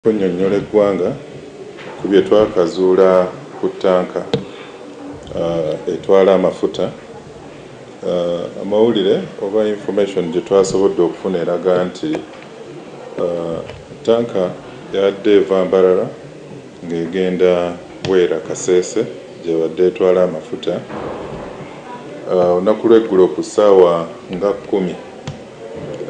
Kunnyonnyola eggwanga ku bye twakazuula ku ttanka etwala amafuta. Amawulire oba information gye twasobodde okufuna eraga nti ttanka yabadde eva Mbarara ng'egenda Bwera Kasese gyebadde etwala amafuta. Olunaku lw'eggulo ku ssaawa nga 10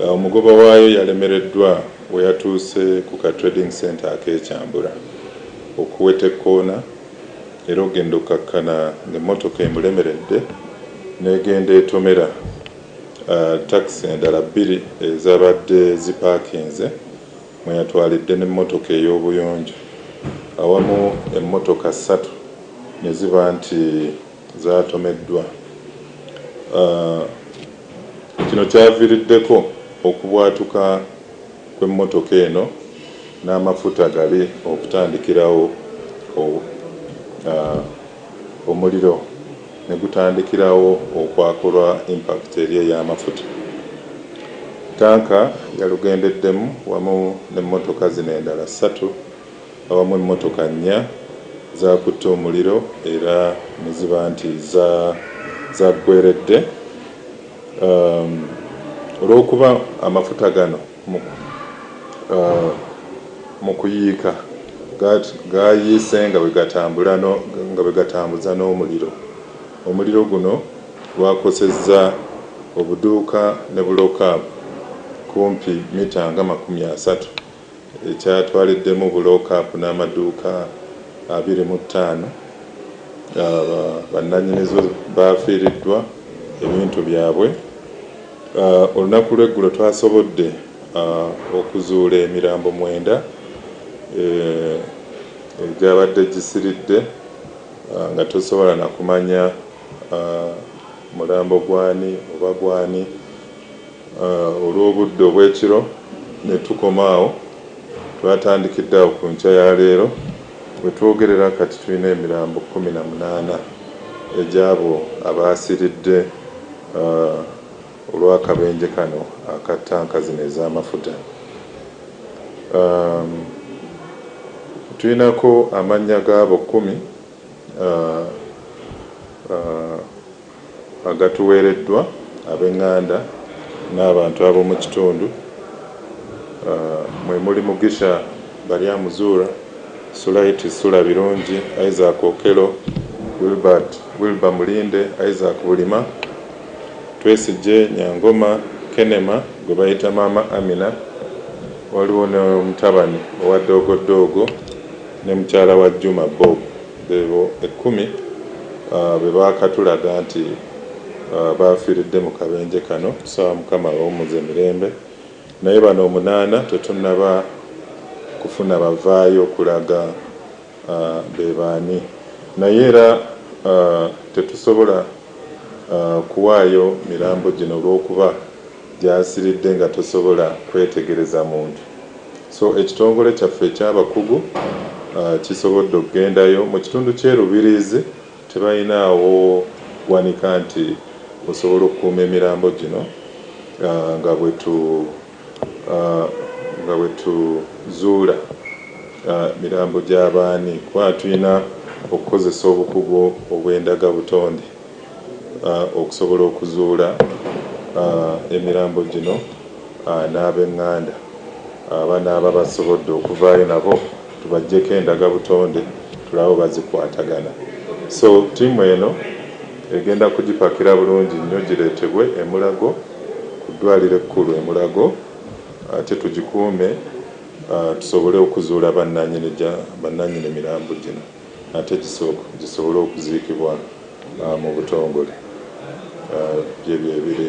omugoba waayo yalemereddwa we yatuuse ku ka trading center ak'Ekyambula okuweta ekkoona era ogenda okkakkana ng'emmotoka emulemeredde n'egenda etomera takisi endala 2 ezabadde zipaakinze mwe yatwalidde n'emmotoka ey'obuyonjo awamu emmotoka 3 ne ziba nti zaatomeddwa. Kino kyaviiriddeko okubwatuka kw'emmotoka eno n'amafuta gali okutandikirawo omuliro ne gutandikirawo okwakulwa impact eri ey'amafuta. Ttanka yalugendeddemu wamu n'emmotoka zino endala 3 awamu emmotoka 4 zaakutte omuliro era ne ziba nti zaggweredde. Olw'okuba amafuta gano mu kuyiika gayiise nga bwe gatambuza n'omuliro. Omuliro guno gwakosezza obuduuka ne bulookapu kumpi mita nga 30 ekyatwaliddemu bulookapu n'amaduuka 25. Bannannyinizo baafiiriddwa ebintu byabwe. Olunaku lw'eggulo twasobodde okuzuula emirambo 9 egyabadde gisiridde nga tosobola na kumanya mulambo gwani oba gwani. Olw'obudde obw'ekiro ne tukoma awo, twatandikidde awo ku nkya ya leero bwe twogerera kati tulina emirambo 18 egy'abo abaasiridde olw'akabenje kano aka ttanka zino ez'amafuta. Tulinako amannya g'abo 10 agatuweereddwa ab'eŋŋanda n'abantu ab'omu kitundu. Mwe muli Mugisha Baryamuzuura, Sulaiti Sula Birungi, Isaac Okelo, Wilbur Mulinde, Isaac Bulima, Twesigye Nyangoma, Kenema gwe bayita Maama Amina, waliwo n'omutabani owa Doogodoogo ne mukyala wa Juma Bob. Ebo 10 be baakatulaga nti baafiiridde mu kabenje kano. Tusaba Mukama awummuze mirembe. Naye bano 8 tetunnaba kufuna bavaayo okulaga be baani. Naye era tetusobola kuwaayo mirambo gino olw'okuba gyasiridde nga tosobola kwetegereza muntu. So ekitongole kyaffe eky'abakugu kisobodde okugendayo mu kitundu ky'e Rubirizi. Tebalinaawo kuwanika nti osobola okukuuma emirambo gino nga bwe tuzuula mirambo gy'abaani, kuba tulina okukozesa obukugu obw'endagabutonde okusobola okuzuula emirambo gino n'ab'eŋŋanda abanaaba basobodde okuvaayo nabo tubaggyeko endagabutonde tulabe bazikwatagana. So ttiimu eno egenda kugipakira bulungi nnyo gireetebwe e Mulago ku ddwaliro ekkulu e Mulago, ate tugikuume tusobole okuzuula bannannyini mirambo gino ate gisobole okuziikibwa mu butongole. Byebyo ebiri.